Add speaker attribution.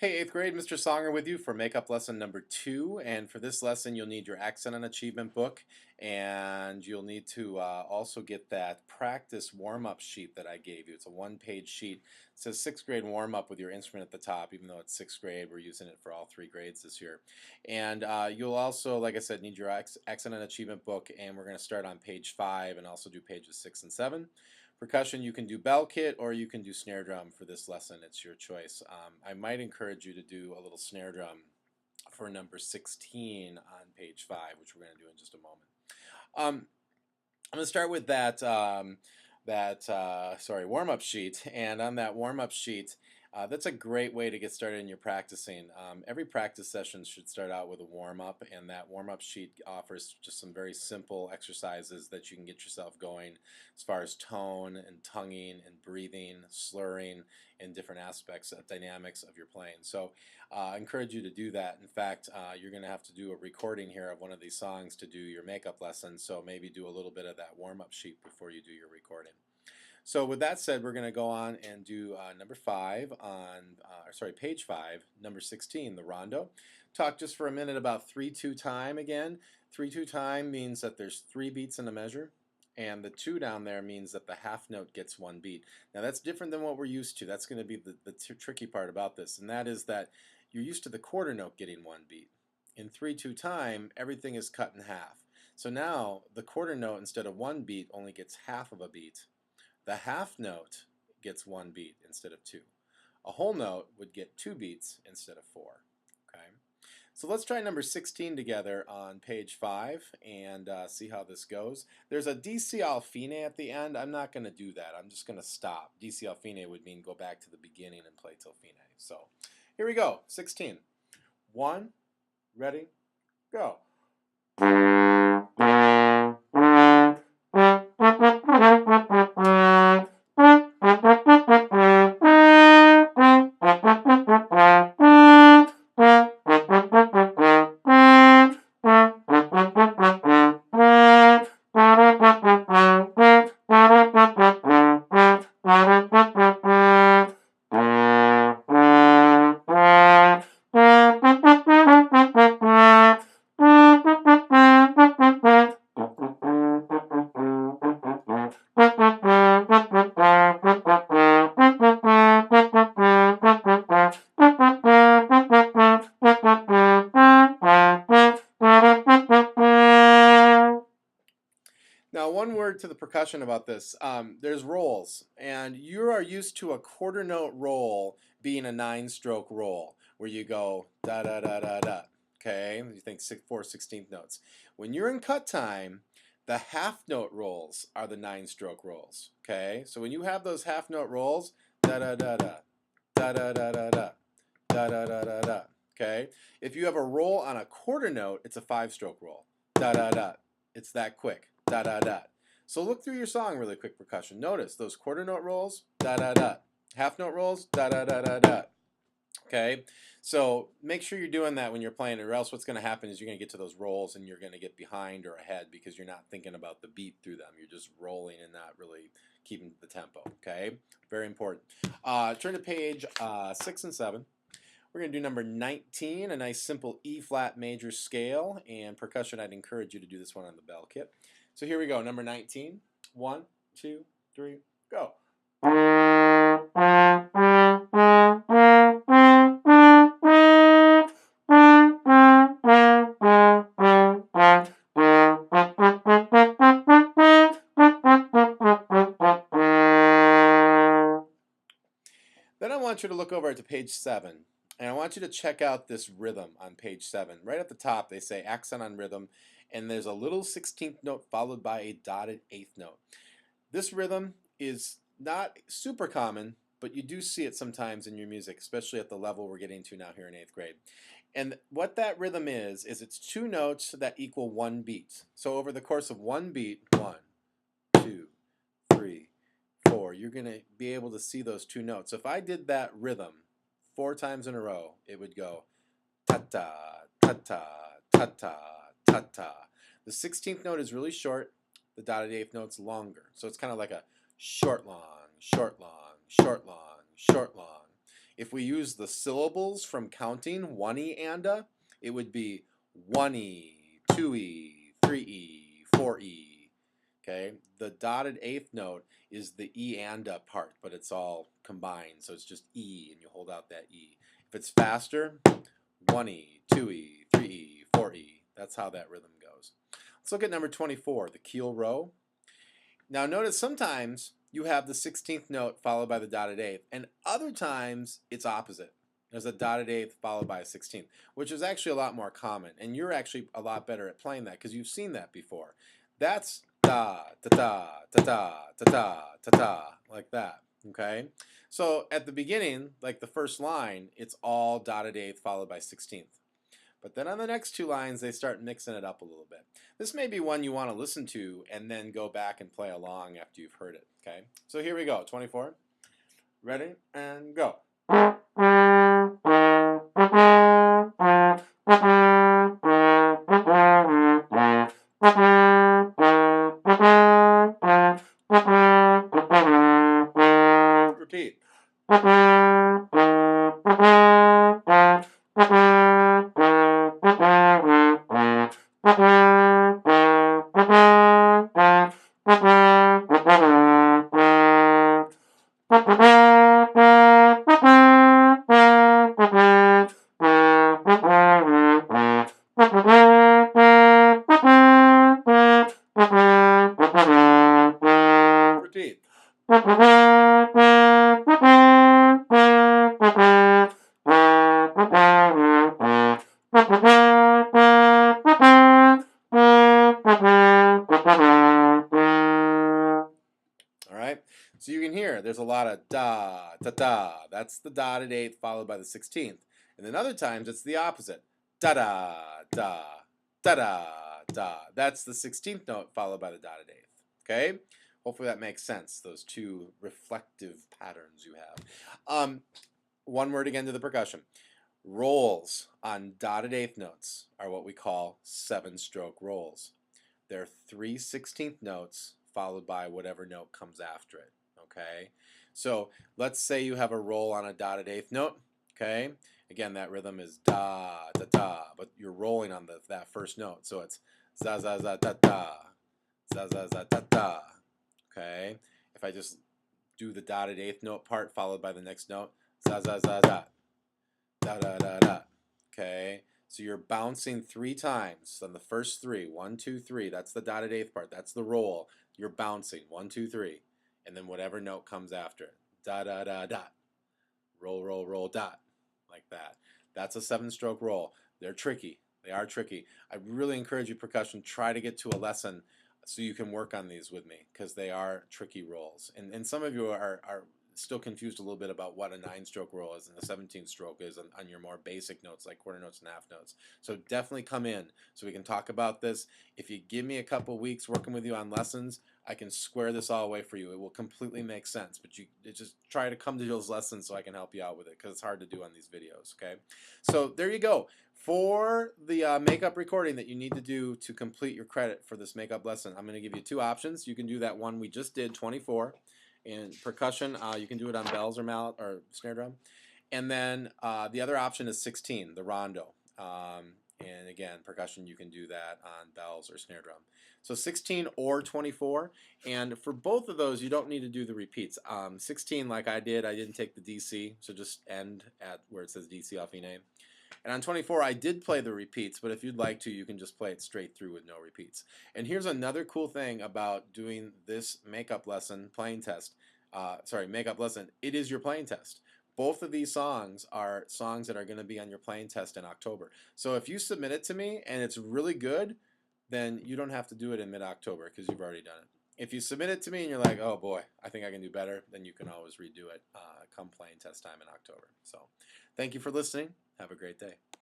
Speaker 1: Hey, 8th grade, Mr. Songer with you for makeup lesson number 2. And for this lesson, you'll need your Accent and Achievement book, and you'll need to also get that practice warm-up sheet that I gave you. It's a one-page sheet. It says 6th grade warm-up with your instrument at the top, even though it's 6th grade. We're using it for all 3 grades this year. And you'll also, like I said, need your Accent and Achievement book, and we're going to start on page 5 and also do pages 6 and 7. Percussion, you can do bell kit or you can do snare drum for this lesson. It's your choice. I might encourage you to do a little snare drum for number 16 on page 5, which we're going to do in just a moment. I'm going to start with that warm-up sheet, and on that warm-up sheet, that's a great way to get started in your practicing. Every practice session should start out with a warm-up, and that warm-up sheet offers just some very simple exercises that you can get yourself going as far as tone and tonguing and breathing, slurring, and different aspects of dynamics of your playing. So I encourage you to do that. In fact, you're going to have to do a recording here of one of these songs to do your makeup lesson, so maybe do a little bit of that warm-up sheet before you do your recording. So with that said, we're going to go on and do number 5 on, page 5, number 16, the rondo. Talk just for a minute about 3-2 time again. 3-2 time means that there's 3 beats in a measure, and the 2 down there means that the half note gets 1 beat. Now that's different than what we're used to. That's going to be the tricky part about this, and that is that you're used to the quarter note getting 1 beat. In 3-2 time, everything is cut in half. So now the quarter note, instead of 1 beat, only gets half of a beat. The half note gets 1 beat instead of 2. A whole note would get 2 beats instead of 4. Okay, so let's try number 16 together on page 5 and see how this goes. There's a DC al fine at the end. I'm not going to do that. I'm just going to stop. DC al fine would mean go back to the beginning and play till fine. So here we go. 16. 1, ready, go. Now, one word to the percussion about this. There's rolls, and you are used to a quarter note roll being a 9-stroke roll, where you go da da da da da. Okay, you think 4/16 notes. When you're in cut time, the half note rolls are the 9-stroke rolls. Okay, so when you have those half note rolls, da da da da, da da da da da, da da da da da. Okay, if you have a roll on a quarter note, it's a 5-stroke roll. Da da da. It's that quick. Da da da. So look through your song really quick, percussion. Notice those quarter note rolls, da da da. Half note rolls, da da da da da. Okay, so make sure you're doing that when you're playing it, or else what's going to happen is you're going to get to those rolls and you're going to get behind or ahead because you're not thinking about the beat through them. You're just rolling and not really keeping the tempo. Okay, very important. Turn to page 6 and 7. We're going to do number 19, a nice simple E flat major scale, and percussion, I'd encourage you to do this one on the bell kit. So here we go, number 19. 1, 2, 3, go. Then I want you to look over to page 7, and I want you to check out this rhythm on page 7. Right at the top, they say accent on rhythm, and there's a little 16th note followed by a dotted 8th note. This rhythm is not super common, but you do see it sometimes in your music, especially at the level we're getting to now here in 8th grade. And what that rhythm is it's 2 notes that equal 1 beat. So over the course of 1 beat, 1, 2, 3, 4, you're going to be able to see those 2 notes. So if I did that rhythm 4 times in a row, it would go ta-ta, ta-ta, ta-ta, ta-ta. The 16th note is really short. The dotted 8th note's longer. So it's kind of like a short, long, short, long, short, long, short, long. If we use the syllables from counting, 1E anda, it would be 1E, 2E, 3E, 4E. Okay, the dotted eighth note is the E anda part, but it's all combined, so it's just E, and you hold out that E. If it's faster, 1E, 2E, 3E, 4E. That's how that rhythm goes. Let's look at number 24, the keel row. Now notice sometimes you have the 16th note followed by the dotted eighth, and other times it's opposite. There's a dotted eighth followed by a 16th, which is actually a lot more common, and you're actually a lot better at playing that because you've seen that before. That's da, da, da, da, da, da, da, da, da, like that, okay? So at the beginning, like the first line, it's all dotted eighth followed by 16th. But then on the next two lines, they start mixing it up a little bit. This may be one you want to listen to and then go back and play along after you've heard it, okay? So here we go, 24. Ready, and go. Repeat. Repeat. All right, so you can hear there's a lot of da, da, da. That's the dotted eighth followed by the 16th. And then other times it's the opposite. Da, da, da, da, da, da. That's the 16th note followed by the dotted eighth. Okay? Hopefully that makes sense, those two reflective patterns you have. One word again to the percussion. Rolls on dotted eighth notes are what we call 7-stroke rolls. They're 3 16th notes followed by whatever note comes after it, okay? So let's say you have a roll on a dotted eighth note, okay? Again, that rhythm is da, da, da, but you're rolling on that first note, so it's za, za, za, da, da, za, za, za, da, da, okay? If I just do the dotted eighth note part followed by the next note, za, za, za, da, da, da, da, da, okay? So you're bouncing 3 times on the first 3. 1, 2, 3. That's the dotted eighth part. That's the roll. You're bouncing 1, 2, 3, and then whatever note comes after it. Da da da da. Roll roll roll dot, like that. That's a 7-stroke roll. They're tricky. They are tricky. I really encourage you, percussion, try to get to a lesson so you can work on these with me because they are tricky rolls. And some of you are still confused a little bit about what a 9-stroke roll is and the 17th stroke is on your more basic notes like quarter notes and half notes. So definitely come in so we can talk about this. If you give me a couple weeks working with you on lessons, I can square this all away for you. It will completely make sense, but you just try to come to those lessons so I can help you out with it because it's hard to do on these videos, okay? So there you go. For the makeup recording that you need to do to complete your credit for this makeup lesson, I'm going to give you 2 options. You can do that one we just did, 24. In percussion, you can do it on bells or mallet or snare drum. And then the other option is 16, the rondo. And again, percussion, you can do that on bells or snare drum. So 16 or 24. And for both of those, you don't need to do the repeats. 16, like I didn't take the DC, so just end at where it says DC off E name. And on 24, I did play the repeats, but if you'd like to, you can just play it straight through with no repeats. And here's another cool thing about doing this makeup lesson, playing test. Makeup lesson. It is your playing test. Both of these songs are songs that are going to be on your playing test in October. So if you submit it to me and it's really good, then you don't have to do it in mid-October because you've already done it. If you submit it to me and you're like, oh boy, I think I can do better, then you can always redo it come playing test time in October. So thank you for listening. Have a great day.